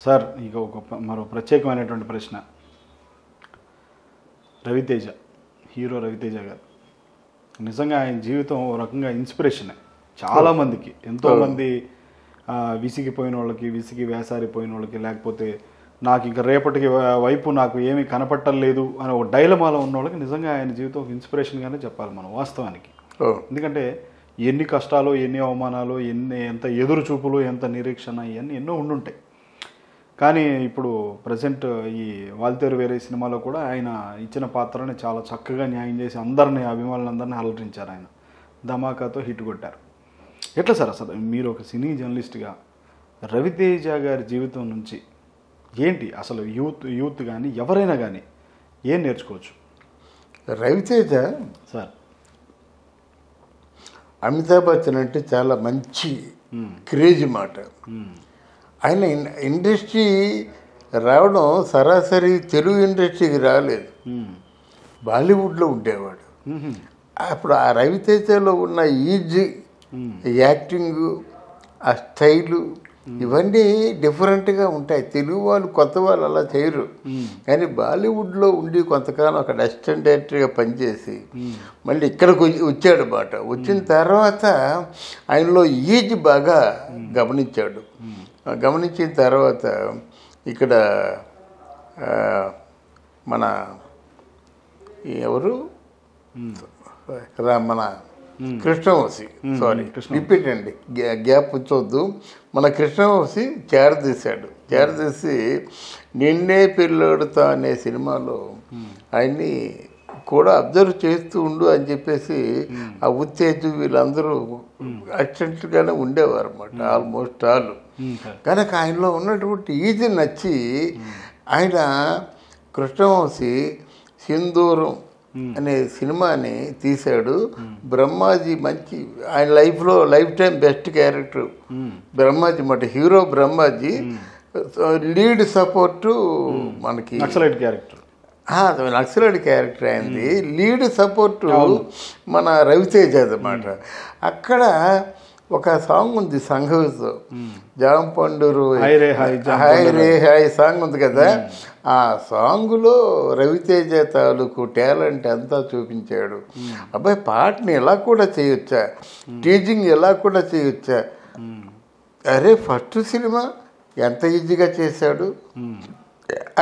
Sir ఇక మరో ప్రత్యేకమైనటువంటి ప్రశ్న. రవితేజ, హీరో రవితేజ గారు నిజంగా ఆయన జీవితం ఓ రకంగా ఇన్స్పిరేషనే చాలామందికి. ఎంతోమంది విసిగిపోయిన వాళ్ళకి, వేసారిపోయిన వాళ్ళకి, లేకపోతే నాకు ఇంకా రేపటికి వైపు నాకు ఏమీ కనపట్టలేదు అని ఒక డైలమాలో ఉన్న వాళ్ళకి నిజంగా ఆయన జీవితం ఒక ఇన్స్పిరేషన్గానే చెప్పాలి మనం వాస్తవానికి. ఎందుకంటే ఎన్ని కష్టాలు, ఎన్ని అవమానాలు, ఎంత ఎదురు చూపులు, ఎంత నిరీక్షణ, ఇవన్నీ ఎన్నో ఉండుంటాయి. కానీ ఇప్పుడు ప్రజెంట్ ఈ వాల్తేరు వేరే సినిమాలో కూడా ఆయన ఇచ్చిన పాత్రని చాలా చక్కగా న్యాయం చేసి అభిమానులందరినీ అలరించారు. ఆయన ధమాకాతో హిట్ కొట్టారు. ఎట్లా సార్ అసలు మీరు ఒక సినీ జర్నలిస్ట్గా రవితేజ గారి జీవితం నుంచి ఏంటి అసలు యూత్ కానీ ఎవరైనా కానీ ఏం నేర్చుకోవచ్చు? రవితేజ సార్ అమితాబ్ బచ్చన్ అంటే చాలా మంచి క్రేజ్ మాట. ఆయన ఇండస్ట్రీ రావడం సరాసరి తెలుగు ఇండస్ట్రీకి రాలేదు, బాలీవుడ్లో ఉండేవాడు. అప్పుడు ఆ రవితేజలో ఉన్న ఈజ్, యాక్టింగు, ఆ స్టైలు ఇవన్నీ డిఫరెంట్గా ఉంటాయి. తెలుగు వాళ్ళు, కొత్త వాళ్ళు అలా చేయరు. కానీ బాలీవుడ్లో ఉండి కొంతకాలం అక్కడ అసిస్టెంట్ డైరెక్టర్గా పనిచేసి మళ్ళీ ఇక్కడికి వచ్చాడు మాట. వచ్చిన తర్వాత ఆయనలో ఈజ్ బాగా గమనించాడు. గమనించిన తర్వాత ఇక్కడ మన ఎవరు మన కృష్ణవంశీ, సారీ రిపీట్ అండి, గ్యాప్ ఉంచొద్దు, మన కృష్ణవంశీ చేరదీసి నిన్నే పిల్లోడుతా అనే సినిమాలో ఆయన్ని కూడా అబ్జర్వ్ చేస్తూ ఉండు అని చెప్పేసి ఆ ఉత్తేజు వీళ్ళందరూ అసిస్టెంట్గానే ఉండేవారు అన్నమాట, ఆల్మోస్ట్ ఆల్. కనుక ఆయనలో ఉన్నటువంటి ఈజీ నచ్చి ఆయన కృష్ణవంశీ సింధూరం అనే సినిమాని తీశాడు. బ్రహ్మాజీ మంచి ఆయన లైఫ్లో life time best character Brahmaji మాట. హీరో బ్రహ్మాజీ, లీడ్ సపోర్టు మనకి నక్సలైట్ క్యారెక్టర్, నక్సలైట్ క్యారెక్టర్ అయింది. లీడ్ సపోర్టు మన రవితేజ అన్నమాట. అక్కడ ఒక సాంగ్ ఉంది సంఘవితో, జాంపండూరు హాయ్ రే హాయ్ సాంగ్ ఉంది కదా. ఆ సాంగ్లో రవితేజ తాలూకు టాలెంట్ అంతా చూపించాడు. అబ్బాయి పాటని ఎలా కూడా చేయొచ్చా, టీచింగ్ ఎలా కూడా చేయొచ్చా, అరే ఫస్ట్ సినిమా ఎంత ఈజీగా చేశాడు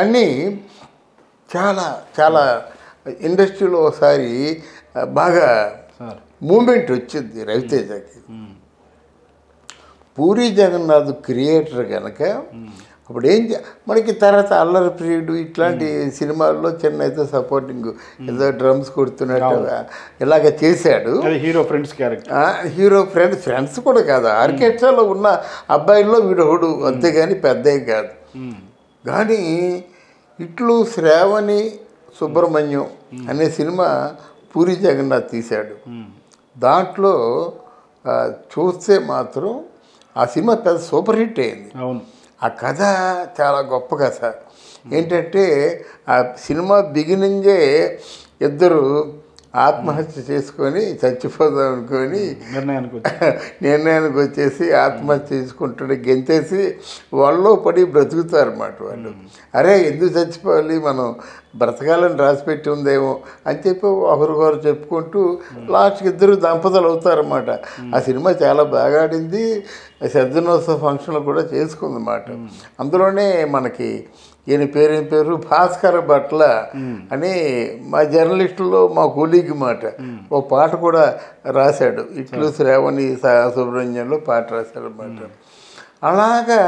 అని చాలా చాలా ఇండస్ట్రీలో ఒకసారి బాగా మూమెంట్ వచ్చింది రవితేజకి. పూరి జగన్నాథ్ క్రియేటర్ కనుక అప్పుడు మనకి తర్వాత అల్లరి ప్రియుడు ఇట్లాంటి సినిమాల్లో చిన్న ఏదో సపోర్టింగ్ ఏదో డ్రమ్స్ కొడుతున్నట్టు ఇలాగ చేశాడు. Hero friends character, hero friends కూడా కాదు, ఆర్కెస్ట్రాలో ఉన్న అబ్బాయిల్లో వీడొకడు, అంతేగాని పెద్ద కాదు. కానీ ఇట్లు శ్రావణి సుబ్రహ్మణ్యం అనే సినిమా పూరి జగన్నాథ్ తీశాడు. దాంట్లో చూస్తే మాత్రం ఆ సినిమా పెద్ద సూపర్ హిట్ అయింది. ఆ కథ చాలా గొప్ప కథ. ఏంటంటే ఆ సినిమా బిగినింగే ఇద్దరు ఆత్మహత్య చేసుకొని చచ్చిపోదాం అనుకొని నిర్ణయానికి వచ్చేసి ఆత్మహత్య చేసుకుంటుండే గెంతేసి వాళ్ళలో పడి బ్రతుకుతారు అన్నమాట వాళ్ళు. అరే ఎందుకు చచ్చిపోవాలి, మనం బ్రతకాలని రాసిపెట్టి ఉందేమో అని చెప్పి ఒకరికొకరు చెప్పుకుంటూ లాస్ట్కి ఇద్దరు దంపతులు అవుతారన్నమాట. ఆ సినిమా చాలా బాగా ఆడింది, శతదినోత్సవ ఫంక్షన్లు కూడా చేసుకుందన్నమాట. అందులోనే మనకి ఈయన పేరేం పేరు భాస్కర భట్ల అని మా జర్నలిస్టులో మా కొలీగ్ మాట ఓ పాట కూడా రాశాడు. ఇట్లు శ్రావణి సుబ్రహ్మణ్యంలో పాట రాశాడు అన్నమాట. అలాగా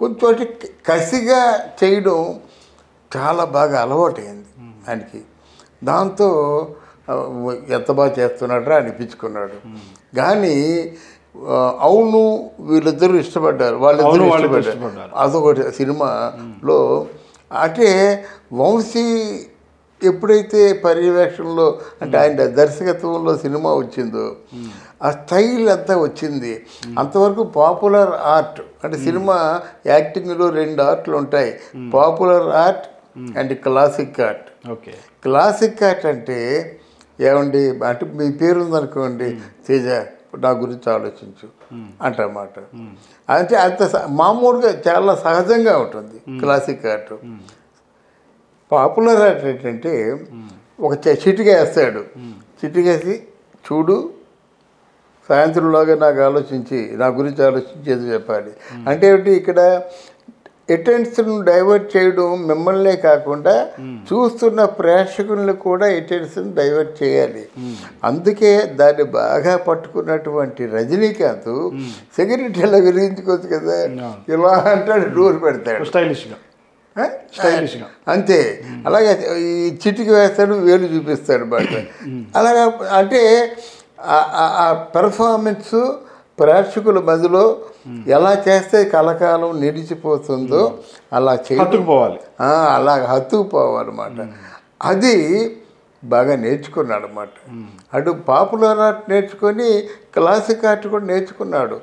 కొంచెం కసిగా చేయడం చాలా బాగా అలవాటైంది ఆయనకి. దాంతో ఎంత బాగా చేస్తున్నాడరా అనిపించుకున్నాడు. కానీ అవును వీళ్ళిద్దరూ ఇష్టపడ్డారు, వాళ్ళిద్దరూ ఇష్టపడ్డారు. అదొకటి సినిమాలో. అంటే వంశీ ఎప్పుడైతే పర్యవేక్షణలో అంటే ఆయన దర్శకత్వంలో సినిమా వచ్చిందో ఆ స్టైల్ అంతా వచ్చింది. అంతవరకు పాపులర్ ఆర్ట్ అంటే సినిమా యాక్టింగ్లో రెండు ఆర్ట్లు ఉంటాయి, popular art and classic art. Classic art అంటే ఏమండి అంటే మీ పేరు ఉందనుకోండి తేజ, నా గురించి ఆలోచించు అంటమాట. అంటే అంత మామూలుగా చాలా సహజంగా ఉంటుంది క్లాసిక్ ఆర్ట్. పాపులర్ ఆర్ట్ ఏంటంటే ఒక చిటిక వేస్తాడు, చిటికేసి చూడు సాయంత్రంలోగా నా గురించి ఆలోచించి ఏదో చెప్పాలి అంటే ఏమిటి, ఇక్కడ అటెన్షన్ డైవర్ట్ చేయడం మిమ్మల్నే కాకుండా చూస్తున్న ప్రేక్షకుల్ని కూడా అటెన్షన్ డైవర్ట్ చేయాలి. అందుకే దాన్ని బాగా పట్టుకున్నటువంటి రజనీకాంత్ సెక్రటరీల గురించుకోవచ్చు కదా, ఇలా అంటాడు, డోర్ పెడతాడు స్టైలిష్గా, అంతే. అలాగే ఈ చిటికి వేస్తాడు, వేలు చూపిస్తాడు బట్ అలాగా. అంటే ఆ పెర్ఫార్మెన్స్ ప్రేక్షకుల మధ్యలో ఎలా చేస్తే కలకాలం నిలిచిపోతుందో అలా హత్తుకుపోవాలి, అలా హత్తుకుపోవాలన్నమాట. అది బాగా నేర్చుకున్నాడు అన్నమాట. అటు పాపులర్ ఆర్ట్ నేర్చుకొని క్లాసిక్ ఆర్ట్ కూడా నేర్చుకున్నాడు.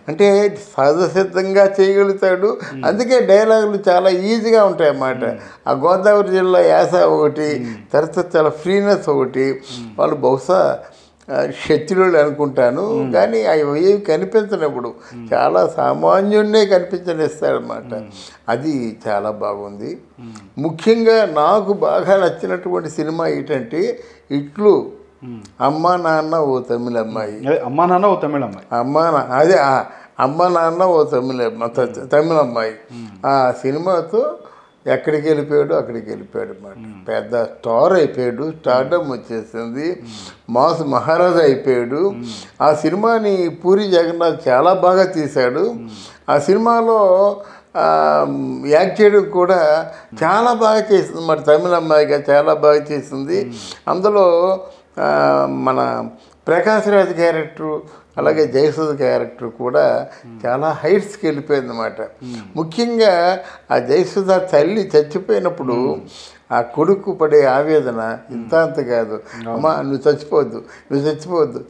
అంటే సహజసిద్ధంగా చేయగలుగుతాడు. అందుకే డైలాగులు చాలా ఈజీగా ఉంటాయి అన్నమాట. ఆ గోదావరి జిల్లా యాస ఒకటి, తర్వాత చాలా ఫ్రీనెస్ ఒకటి. వాళ్ళు బహుశా శత్రువులు అనుకుంటాను, కానీ అవి ఏవి కనిపించినప్పుడు చాలా సామాన్యున్నే కనిపించనిస్తాడనమాట. అది చాలా బాగుంది. ముఖ్యంగా నాకు బాగా నచ్చినటువంటి సినిమా ఏంటంటే ఇట్లు అమ్మా నాన్న ఓ తమిళ అమ్మాయి, అమ్మా నాన్న ఓ తమిళ అమ్మాయి, అదే అమ్మ నాన్న ఓ తమిళ అమ్మాయి. ఆ సినిమాతో ఎక్కడికి వెళ్ళిపోయాడు అన్నమాట. పెద్ద స్టార్ అయిపోయాడు, స్టార్డమ్ వచ్చేసింది, మాస్ మహారాజా అయిపోయాడు. ఆ సినిమాని పూరి జగన్నాథ్ చాలా బాగా తీశాడు. ఆ సినిమాలో యాక్ట్ చేయడం కూడా చాలా బాగా చేసింది, మరి తమిళ అమ్మాయిగా చాలా బాగా చేసింది. అందులో మన ప్రకాష్ రాజ్ క్యారెక్టరు, అలాగే జయసుధ క్యారెక్టర్ కూడా చాలా హైట్స్కి వెళ్ళిపోయింది అన్నమాట. ముఖ్యంగా ఆ జయసుధ తల్లి చచ్చిపోయినప్పుడు ఆ కొడుకు పడే ఆవేదన ఇంత అంత కాదు. అమ్మా నువ్వు చచ్చిపోవద్దు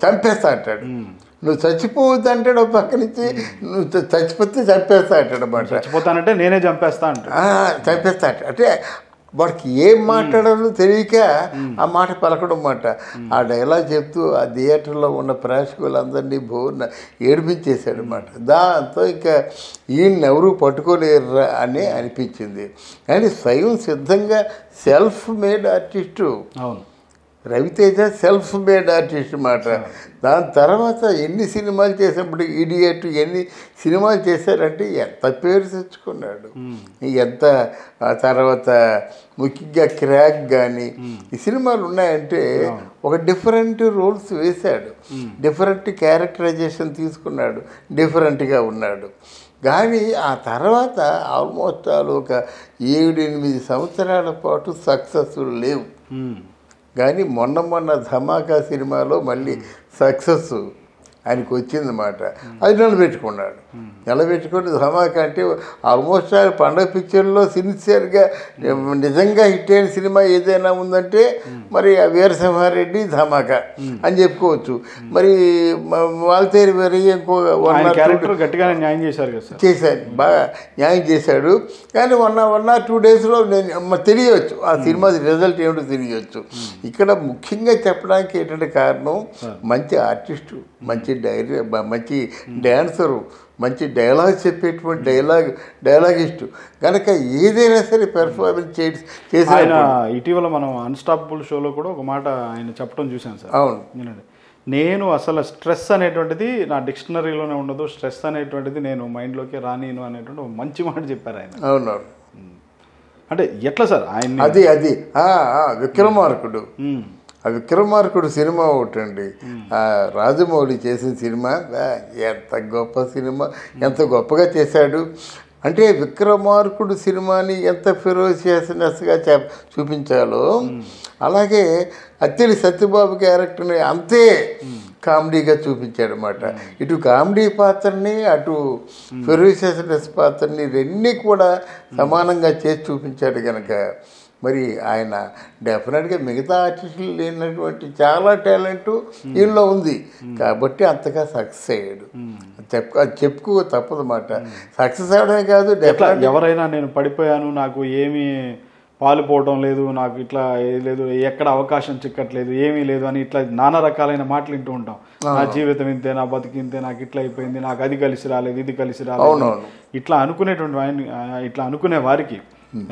చంపేస్తా అంటాడు. నువ్వు చచ్చిపోవద్దు అంటాడు పక్క నుంచి, నువ్వు చచ్చిపోతే చంపేస్తా అంటాడు అన్నమాట. చచ్చిపోతానంటే నేనే చంపేస్తా అంటే వాడికి ఏం మాట్లాడాలో తెలియక ఆ మాట పలకడం మాట. ఆ డైలాగ్ చెప్తూ ఆ థియేటర్లో ఉన్న ప్రేక్షకులందరినీ బోర్న ఏడిపించేశాడు అన్నమాట. దాంతో ఇంకా ఈయన్నెవరూ పట్టుకోలేరురా అని అనిపించింది. కానీ స్వయం సిద్ధంగా self made artist Ravi Teja, self made artist మాట. దాని తర్వాత ఎన్ని సినిమాలు చేసినప్పుడు ఇడియట్ ఎన్ని సినిమాలు చేశారంటే ఎంత పేరు తెచ్చుకున్నాడు, ఎంత. ఆ తర్వాత ముఖ్యంగా క్రాక్ కానీ ఈ సినిమాలు ఉన్నాయంటే ఒక డిఫరెంట్ రోల్స్ వేశాడు, డిఫరెంట్ క్యారెక్టరైజేషన్ తీసుకున్నాడు, డిఫరెంట్గా ఉన్నాడు. కానీ ఆ తర్వాత ఆల్మోస్ట్ ఒక 7-8 సంవత్సరాల పాటు సక్సెస్ఫుల్ లేవు. కానీ మొన్న ధమాకా సినిమాలో మళ్ళీ సక్సెస్ ఆయనకు వచ్చిందన్నమాట. అది నిలబెట్టుకుని ధమాకా అంటే ఆల్మోస్ట్ ఆయన పండగ పిక్చర్లో సిన్సియర్గా నిజంగా హిట్ అయిన సినిమా ఏదైనా ఉందంటే మరి వీరసింహారెడ్డి ధమాకా అని చెప్పుకోవచ్చు. మరి వాల్తేరు వీరయ్య ఇంకో గట్టిగా న్యాయం చేశాడు, బాగా న్యాయం చేశాడు. కానీ 1 or 2 daysలో నేను తెలియవచ్చు ఆ సినిమా రిజల్ట్ ఏమిటో తెలియవచ్చు. ఇక్కడ ముఖ్యంగా చెప్పడానికి ఏంటంటే కారణం మంచి ఆర్టిస్టు, మంచి మంచి డ్యాన్సరు, మంచి డైలాగ్ చెప్పేటువంటి డైలాగిస్టు కనుక ఏదైనా సరే పెర్ఫార్మెన్స్ చేసి. ఇటీవల మనం అన్స్టాపబుల్ షోలో కూడా ఒక మాట ఆయన చెప్పడం చూశాను సార్. అవును, నేను అసలు స్ట్రెస్ అనేటువంటిది నా డిక్షనరీలోనే ఉండదు, స్ట్రెస్ అనేటువంటిది నేను మైండ్లోకి రానిను అనేటువంటి ఒక మంచి మాట చెప్పారు ఆయన. అవునవును. అంటే ఎట్లా సార్ ఆయన అది విక్రమార్కుడు, ఆ విక్రమార్కుడు సినిమా ఒకటండి, రాజమౌళి చేసిన సినిమా. ఎంత గొప్ప సినిమా, ఎంత గొప్పగా చేశాడు అంటే విక్రమార్కుడు సినిమాని ఎంత ఫెరోషియస్నెస్గా చూపించాలో అలాగే అత్తిలి సత్యబాబు క్యారెక్టర్ని అంతే కామెడీగా చూపించాడు అన్నమాట. ఇటు కామెడీ పాత్రని అటు ఫెరోషియస్నెస్ పాత్రని రెండిని కూడా సమానంగా చేసి చూపించాడు కనుక మరి ఆయన డెఫినెట్గా మిగతా ఆర్టిస్టులు లేనటువంటి చాలా టాలెంట్ వీళ్ళలో ఉంది కాబట్టి అంతగా సక్సెస్ అయ్యాడు. అది చెప్పుకో తప్పదన్నమాట. సక్సెస్ అవడమే కాదు, ఎవరైనా నేను పడిపోయాను నాకు ఏమీ పాలుపోవటం లేదు, నాకు ఇట్లా లేదు, ఎక్కడ అవకాశం చిక్కట్లేదు, ఏమీ లేదు అని ఇట్లా నానా రకాలైన మాటలు వింటూ ఉంటాం. నా జీవితం ఇంతే, నా బతికి ఇంతే, నాకు ఇట్లా అయిపోయింది, నాకు అది కలిసి రాలేదు, ఇది కలిసి రాలేదు, ఇట్లా అనుకునేటువంటి ఇట్లా అనుకునే వారికి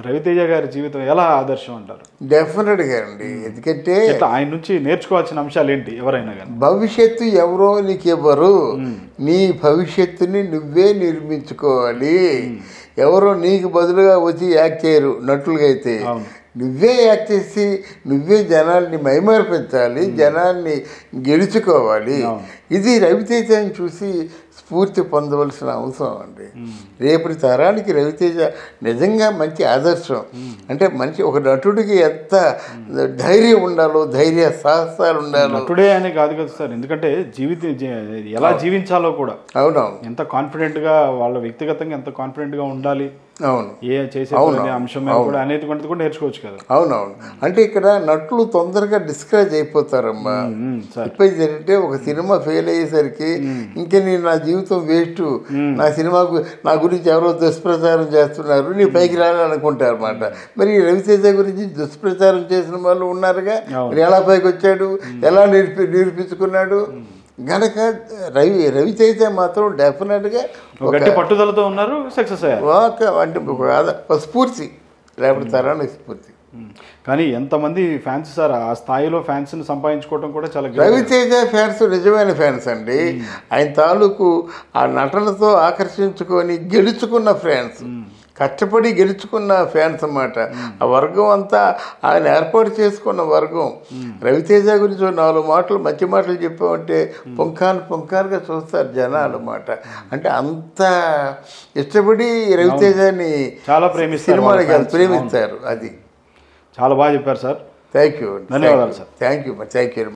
రవితేజ గారి జీవితం ఎలా ఆదర్శం అంటారు? డెఫినెట్గా అండి. ఎందుకంటే ఆయన నుంచి నేర్చుకోవాల్సిన అంశాలు ఏంటి ఎవరైనా కానీ? భవిష్యత్తు ఎవరో నీకు ఇవ్వరు, నీ భవిష్యత్తుని నువ్వే నిర్మించుకోవాలి. ఎవరో నీకు బదులుగా వచ్చి యాక్ట్ చేయరు నటులుగా అయితే. నువ్వే యాక్ట్ చేసి నువ్వే జనాల్ని మైమర్పించాలి, జనాల్ని గెలుచుకోవాలి. ఇది రవితేజని చూసి స్ఫూర్తి పొందవలసిన అవసరం అండి. రేపటి తరానికి రవితేజ నిజంగా మంచి ఆదర్శం. అంటే మంచి ఒక నటుడికి ఎంత ధైర్యం ఉండాలో, ధైర్య సాహసాలు ఉండాలో. నటుడే అని కాదు కదా సార్, ఎందుకంటే ఎలా జీవించాలో కూడా. అవునవును. ఎంత కాన్ఫిడెంట్గా వాళ్ళ వ్యక్తిగతంగా ఎంత కాన్ఫిడెంట్గా ఉండాలి, అవును, ఏ చేసే అంశం కూడా అనేటువంటిది కూడా నేర్చుకోవచ్చు కదా. అవునవును. అంటే ఇక్కడ నటులు తొందరగా డిస్కరేజ్ అయిపోతారమ్మా. చెప్పేది ఏంటంటే ఒక సినిమా ఫెయిల్ అయ్యేసరికి ఇంకా నేను నా జీవితం వేస్ట్, నా సినిమాకు నా గురించి ఎవరో దుష్ప్రచారం చేస్తున్నారు, నీ పైకి రాలనుకుంటారు అన్నమాట. మరి రవితేజ గురించి దుష్ప్రచారం చేసిన వాళ్ళు ఉన్నారుగా, మరి ఎలా పైకి వచ్చాడు, ఎలా నిరూపించుకున్నాడు గనక రవితేజ మాత్రం డెఫినెట్గా గట్టి పట్టుదలతో ఉన్నారు, సక్సెస్ అయ్యారు. అంటే ఒక స్ఫూర్తి, రేపటి తరానికి స్ఫూర్తి. కానీ ఎంతమంది ఫ్యాన్స్ సార్, ఆ స్థాయిలో ఫ్యాన్స్ని సంపాదించుకోవడం కూడా చాలా. రవితేజ ఫ్యాన్స్ నిజమైన ఫ్యాన్స్ అండి. ఆయన తాలూకు ఆ నటనతో ఆకర్షించుకొని గెలుచుకున్న ఫ్యాన్స్, కష్టపడి గెలుచుకున్న ఫ్యాన్స్ అన్నమాట. ఆ వర్గం అంతా ఆయన ఏర్పాటు చేసుకున్న వర్గం. రవితేజ గురించి 4 మాటలు మంచి మాటలు చెప్పామంటే పొంకానుగా చూస్తారు జనాలు అన్నమాట. అంటే అంత ఇష్టపడి రవితేజని చాలా సినిమాని ప్రేమిస్తారు. అది చాలా బాగా చెప్పారు సార్. Thank you. ధన్యవాదాలు సార్. Thank you.